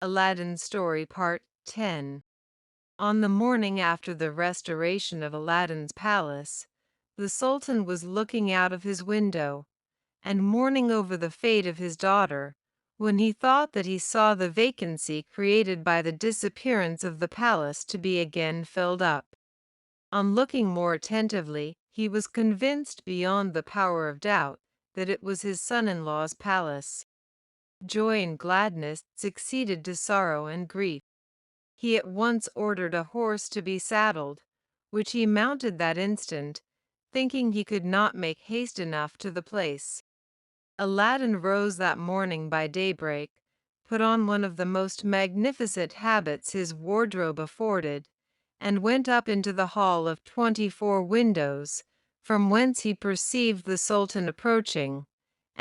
Aladdin's Story Part 10. On the morning after the restoration of Aladdin's palace, the Sultan was looking out of his window, and mourning over the fate of his daughter, when he thought that he saw the vacancy created by the disappearance of the palace to be again filled up. On looking more attentively, he was convinced beyond the power of doubt that it was his son-in-law's palace. Joy and gladness succeeded to sorrow and grief. He at once ordered a horse to be saddled, which he mounted that instant, thinking he could not make haste enough to the place. Aladdin rose that morning by daybreak, put on one of the most magnificent habits his wardrobe afforded, and went up into the hall of 24 windows, from whence he perceived the Sultan approaching,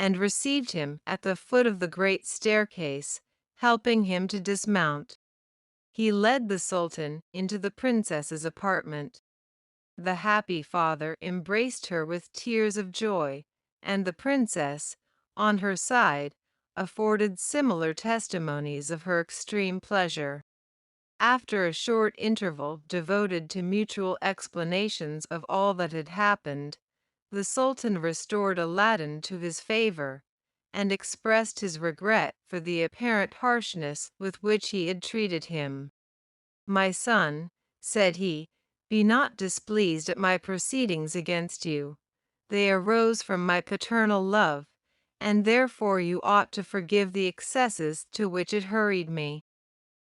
and received him at the foot of the great staircase, helping him to dismount. He led the Sultan into the princess's apartment. The happy father embraced her with tears of joy, and the princess, on her side, afforded similar testimonies of her extreme pleasure. After a short interval devoted to mutual explanations of all that had happened, the Sultan restored Aladdin to his favor, and expressed his regret for the apparent harshness with which he had treated him. "My son," said he, "be not displeased at my proceedings against you. They arose from my paternal love, and therefore you ought to forgive the excesses to which it hurried me."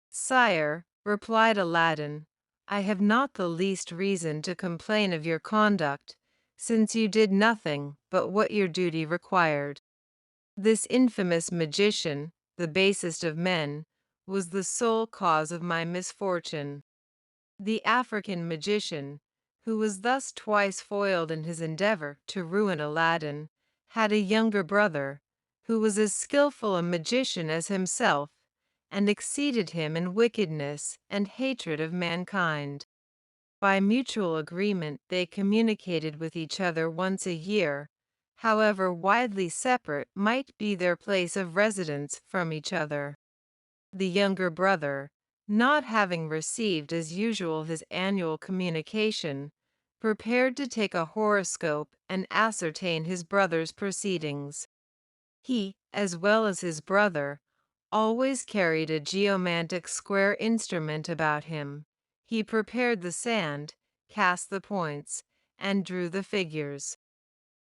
"Sire," replied Aladdin, "I have not the least reason to complain of your conduct, since you did nothing but what your duty required. This infamous magician, the basest of men, was the sole cause of my misfortune." The African magician, who was thus twice foiled in his endeavor to ruin Aladdin, had a younger brother, who was as skillful a magician as himself, and exceeded him in wickedness and hatred of mankind. By mutual agreement they communicated with each other once a year, however widely separate might be their place of residence from each other. The younger brother, not having received as usual his annual communication, prepared to take a horoscope and ascertain his brother's proceedings. He, as well as his brother, always carried a geomantic square instrument about him. He prepared the sand, cast the points, and drew the figures.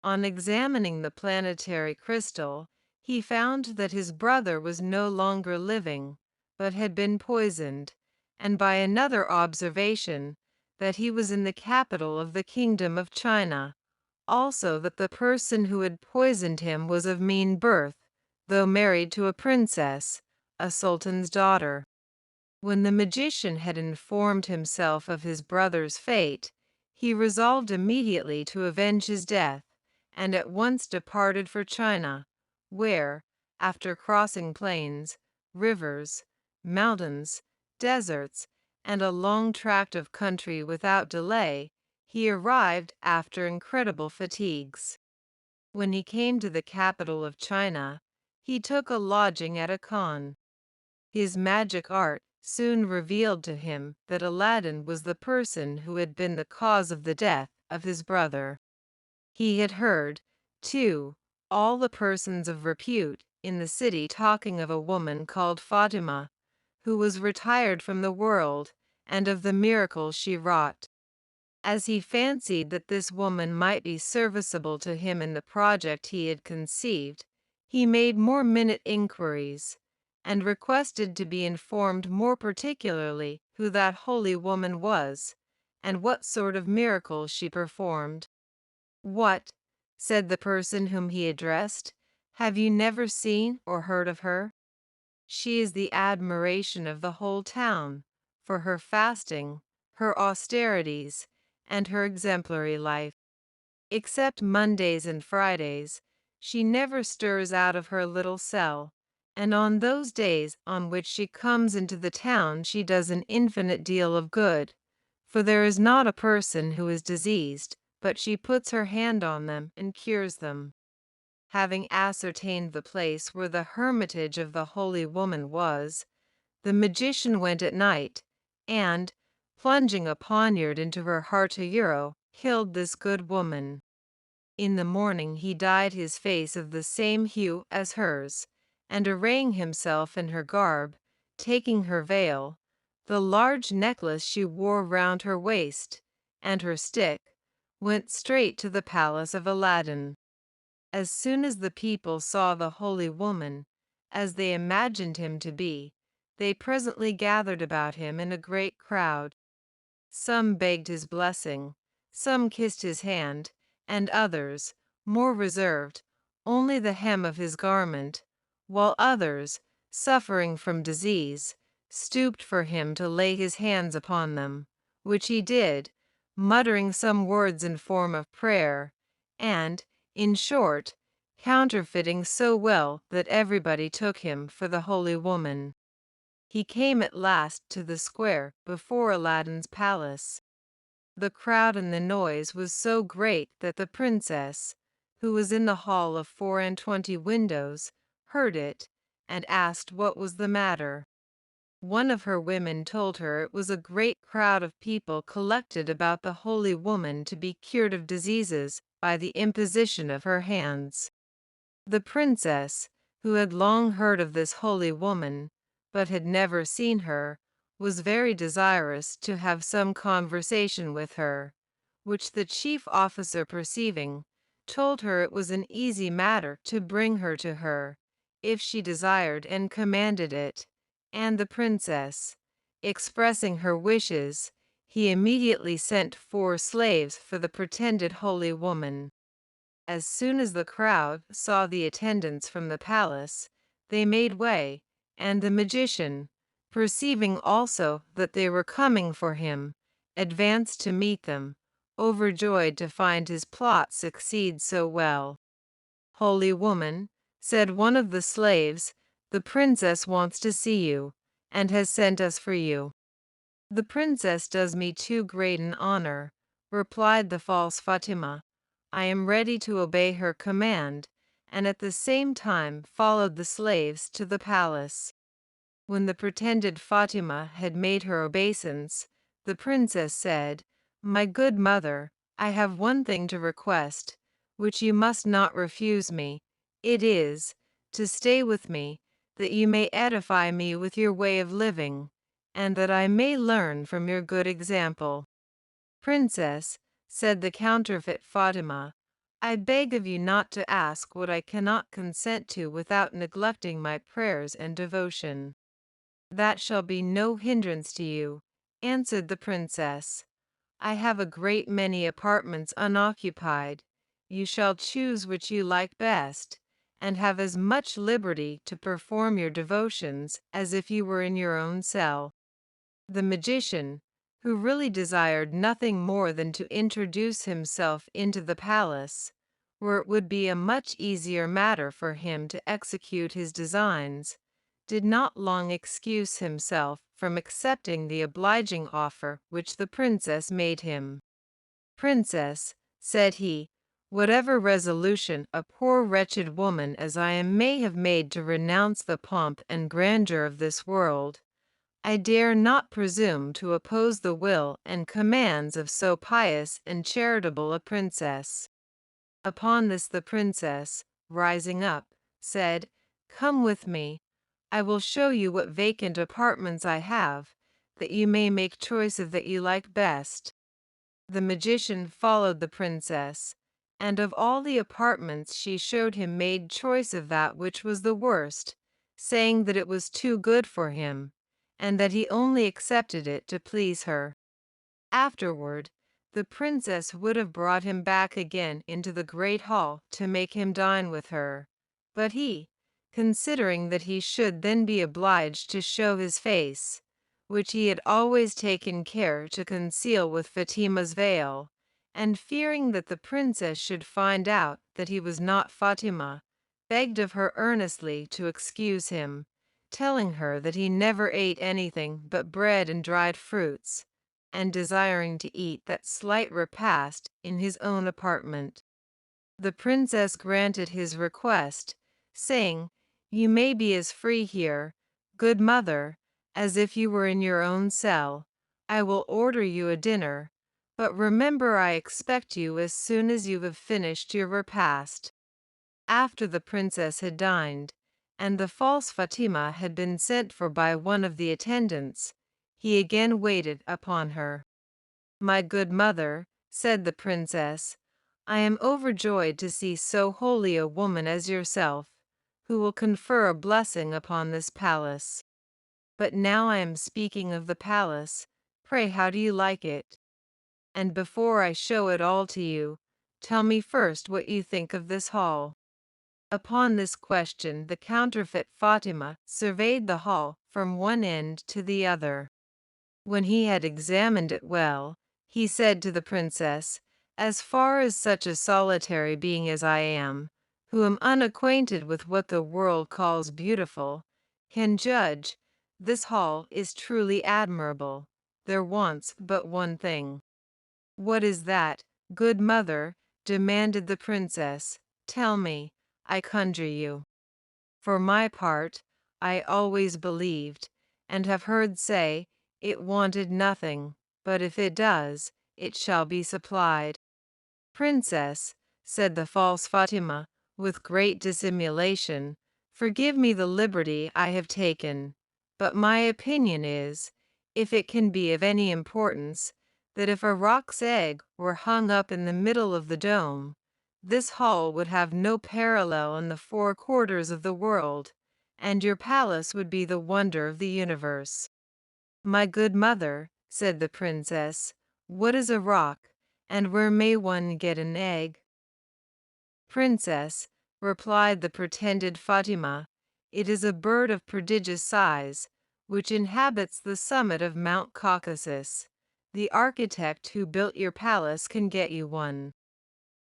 On examining the planetary crystal, he found that his brother was no longer living, but had been poisoned, and by another observation, that he was in the capital of the kingdom of China, also that the person who had poisoned him was of mean birth, though married to a princess, a sultan's daughter. When the magician had informed himself of his brother's fate, he resolved immediately to avenge his death, and at once departed for China, where, after crossing plains, rivers, mountains, deserts, and a long tract of country without delay, he arrived after incredible fatigues. When he came to the capital of China, he took a lodging at a khan. His magic art soon revealed to him that Aladdin was the person who had been the cause of the death of his brother. He had heard, too, all the persons of repute in the city talking of a woman called Fatima, who was retired from the world, and of the miracles she wrought. As he fancied that this woman might be serviceable to him in the project he had conceived, he made more minute inquiries, and requested to be informed more particularly who that holy woman was, and what sort of miracles she performed. "What," said the person whom he addressed, "have you never seen or heard of her? She is the admiration of the whole town, for her fasting, her austerities, and her exemplary life. Except Mondays and Fridays, she never stirs out of her little cell, and on those days on which she comes into the town she does an infinite deal of good, for there is not a person who is diseased, but she puts her hand on them and cures them." Having ascertained the place where the hermitage of the holy woman was, The magician went at night, and, plunging a poniard into her heart, killed this good woman. In the morning he dyed his face of the same hue as hers, and arraying himself in her garb, taking her veil, the large necklace she wore round her waist, and her stick, went straight to the palace of Aladdin. As soon as the people saw the holy woman, as they imagined him to be, they presently gathered about him in a great crowd. Some begged his blessing, some kissed his hand, and others, more reserved, only the hem of his garment, while others, suffering from disease, stooped for him to lay his hands upon them, which he did, muttering some words in form of prayer, and, in short, counterfeiting so well that everybody took him for the holy woman. He came at last to the square before Aladdin's palace. The crowd and the noise was so great that the princess, who was in the hall of 24 windows, heard it, and asked what was the matter. One of her women told her it was a great crowd of people collected about the holy woman to be cured of diseases by the imposition of her hands. The princess, who had long heard of this holy woman, but had never seen her, was very desirous to have some conversation with her, which the chief officer perceiving, told her it was an easy matter to bring her to her, if she desired and commanded it, and the princess, expressing her wishes, he immediately sent 4 slaves for the pretended holy woman. As soon as the crowd saw the attendants from the palace, they made way, and the magician, perceiving also that they were coming for him, advanced to meet them, overjoyed to find his plot succeed so well. "Holy woman," said one of the slaves, "the princess wants to see you, and has sent us for you." "The princess does me too great an honor," replied the false Fatima. "I am ready to obey her command," and at the same time followed the slaves to the palace. When the pretended Fatima had made her obeisance, the princess said, "My good mother, I have one thing to request, which you must not refuse me. It is, to stay with me, that you may edify me with your way of living, and that I may learn from your good example." "Princess," said the counterfeit Fatima, "I beg of you not to ask what I cannot consent to without neglecting my prayers and devotion." "That shall be no hindrance to you," answered the princess. "I have a great many apartments unoccupied. You shall choose which you like best, and have as much liberty to perform your devotions as if you were in your own cell." The magician, who really desired nothing more than to introduce himself into the palace, where it would be a much easier matter for him to execute his designs, did not long excuse himself from accepting the obliging offer which the princess made him. "Princess," said he, "whatever resolution a poor wretched woman as I am may have made to renounce the pomp and grandeur of this world, I dare not presume to oppose the will and commands of so pious and charitable a princess." Upon this the princess, rising up, said, "Come with me. I will show you what vacant apartments I have, that you may make choice of that you like best." The magician followed the princess, and of all the apartments she showed him made choice of that which was the worst, saying that it was too good for him, and that he only accepted it to please her. Afterward, the princess would have brought him back again into the great hall to make him dine with her, but he, considering that he should then be obliged to show his face, which he had always taken care to conceal with Fatima's veil, and fearing that the princess should find out that he was not Fatima, begged of her earnestly to excuse him, telling her that he never ate anything but bread and dried fruits, and desiring to eat that slight repast in his own apartment. The princess granted his request, saying, "You may be as free here, good mother, as if you were in your own cell. I will order you a dinner, but remember I expect you as soon as you have finished your repast." After the princess had dined, and the false Fatima had been sent for by one of the attendants, he again waited upon her. "My good mother," said the princess, "I am overjoyed to see so holy a woman as yourself, who will confer a blessing upon this palace. But now I am speaking of the palace, pray how do you like it? And before I show it all to you, tell me first what you think of this hall." Upon this question the counterfeit Fatima surveyed the hall from one end to the other. When he had examined it well, he said to the princess, "As far as such a solitary being as I am, who am unacquainted with what the world calls beautiful, can judge, this hall is truly admirable. There wants but one thing." "What is that, good mother?" demanded the princess. "Tell me, I conjure you." "For my part, I always believed, and have heard say, it wanted nothing, but if it does, it shall be supplied." "Princess," said the false Fatima, with great dissimulation, "forgive me the liberty I have taken, but my opinion is, if it can be of any importance, that if a roc's egg were hung up in the middle of the dome, this hall would have no parallel in the four quarters of the world, and your palace would be the wonder of the universe." "My good mother," said the princess, "what is a rock, and where may one get an egg?" "Princess," replied the pretended Fatima, "it is a bird of prodigious size, which inhabits the summit of Mount Caucasus. The architect who built your palace can get you one."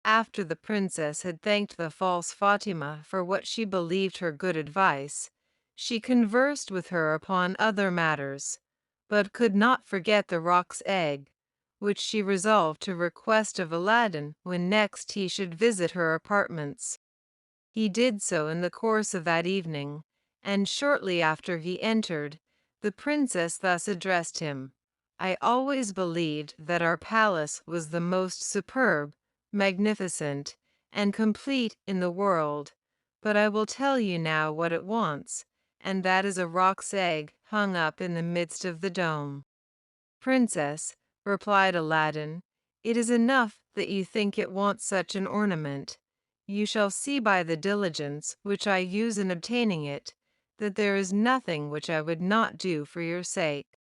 After the princess had thanked the false Fatima for what she believed her good advice, she conversed with her upon other matters, but could not forget the roc's egg, which she resolved to request of Aladdin when next he should visit her apartments. He did so in the course of that evening, and shortly after he entered, the princess thus addressed him: "I always believed that our palace was the most superb, magnificent, and complete in the world, but I will tell you now what it wants, and that is a roc's egg hung up in the midst of the dome." "Princess," replied Aladdin, "it is enough that you think it wants such an ornament. You shall see by the diligence which I use in obtaining it, that there is nothing which I would not do for your sake."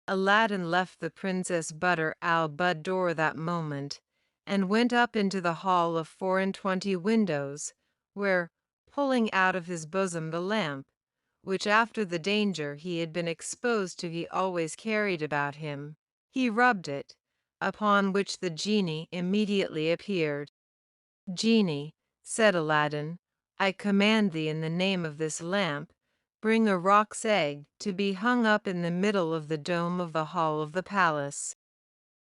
Aladdin left the Princess Butter al Buddoor that moment, and went up into the hall of 24 windows, where, pulling out of his bosom the lamp, which after the danger he had been exposed to he always carried about him, he rubbed it, upon which the genie immediately appeared. "Genie," said Aladdin, "I command thee in the name of this lamp, bring a roc's egg to be hung up in the middle of the dome of the hall of the palace."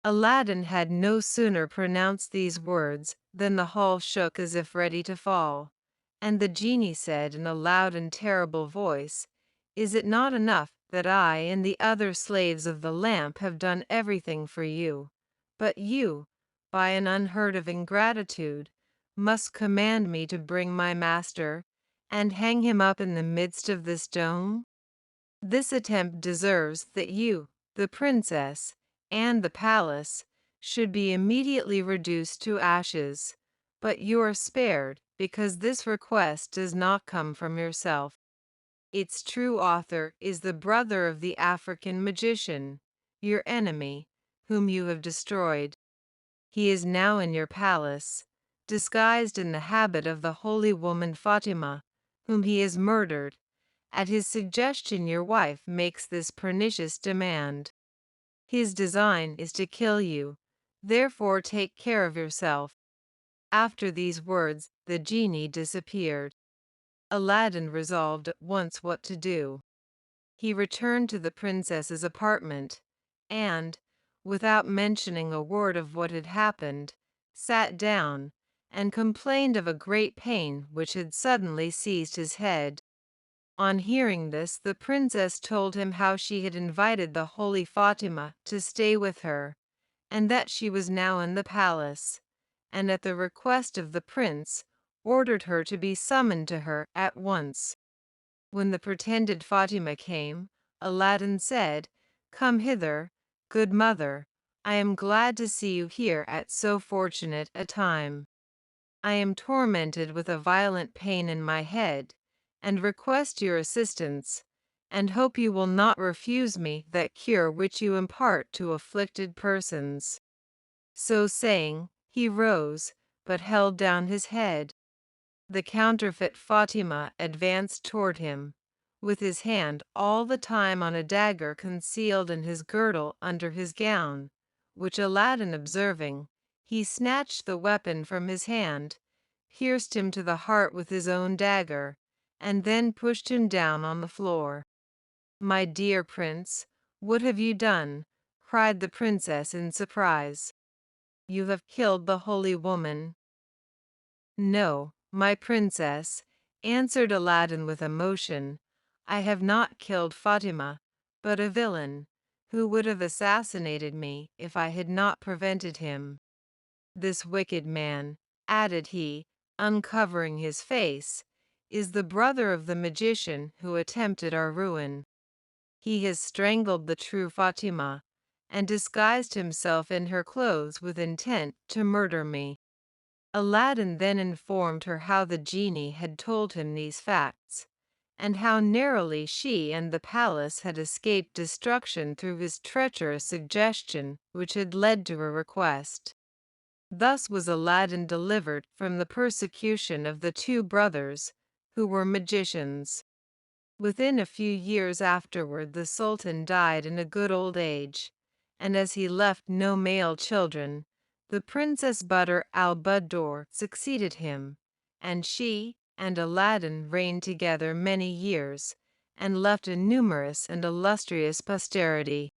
Aladdin had no sooner pronounced these words than the hall shook as if ready to fall, and the genie said in a loud and terrible voice, "Is it not enough that I and the other slaves of the lamp have done everything for you, but you, by an unheard of ingratitude, must command me to bring my master, and hang him up in the midst of this dome? This attempt deserves that you, the princess, and the palace, should be immediately reduced to ashes, but you are spared because this request does not come from yourself. Its true author is the brother of the African magician, your enemy, whom you have destroyed. He is now in your palace, disguised in the habit of the holy woman Fatima, whom he has murdered. At his suggestion your wife makes this pernicious demand. His design is to kill you, therefore take care of yourself." After these words the genie disappeared. Aladdin resolved at once what to do. He returned to the princess's apartment, and, without mentioning a word of what had happened, sat down, and complained of a great pain which had suddenly seized his head. On hearing this, the princess told him how she had invited the holy Fatima to stay with her, and that she was now in the palace, and at the request of the prince, ordered her to be summoned to her at once. When the pretended Fatima came, Aladdin said, "Come hither, good mother. I am glad to see you here at so fortunate a time. I am tormented with a violent pain in my head, and request your assistance, and hope you will not refuse me that cure which you impart to afflicted persons." So saying, he rose, but held down his head. The counterfeit Fatima advanced toward him, with his hand all the time on a dagger concealed in his girdle under his gown, which Aladdin observing, he snatched the weapon from his hand, pierced him to the heart with his own dagger, and then pushed him down on the floor. "My dear prince, what have you done?" cried the princess in surprise. "You have killed the holy woman." "No, my princess," answered Aladdin with emotion, "I have not killed Fatima, but a villain, who would have assassinated me if I had not prevented him. This wicked man," added he, uncovering his face, "is the brother of the magician who attempted our ruin. He has strangled the true Fatima, and disguised himself in her clothes with intent to murder me." Aladdin then informed her how the genie had told him these facts, and how narrowly she and the palace had escaped destruction through his treacherous suggestion, which had led to her request. Thus was Aladdin delivered from the persecution of the two brothers, who were magicians. Within a few years afterward the Sultan died in a good old age, and as he left no male children, the Princess Badr al-Budur succeeded him, and she and Aladdin reigned together many years, and left a numerous and illustrious posterity.